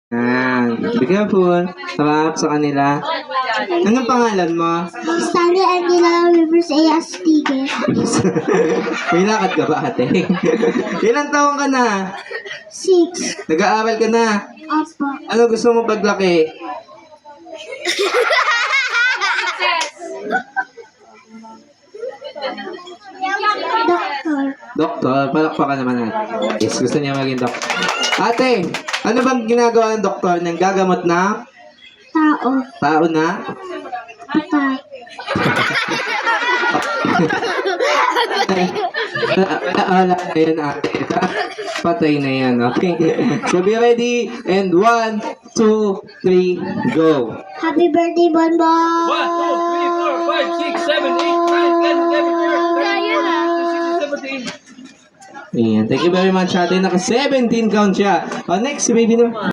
Be careful. Harap sa kanila. Anong pangalan mo? Stanley Angela Rivers A.S. Tige. May lakad ka ba, ate? Ilang taong ka na? 6. Nag-aaral ka na? Opo. Ano gusto mo paglaki? Doktor. Doktor, palakpakan naman natin. Yes, gusto niya maging doktor. Ate, ano bang ginagawa ng doktor nang gagamot na Tao. tao na? Patay. Wala na yan, ate. Patay na yan, okay? So be ready, and 1, 2, 3, go! Happy birthday, Bonbon! 1, 2, 3, 4, 5, 6, 7, 8, 9, 10, 11, 12, 13, 14, 15, 16, 17. Ayan, thank you very much, ate. Naka 17 count siya. Next, si baby na.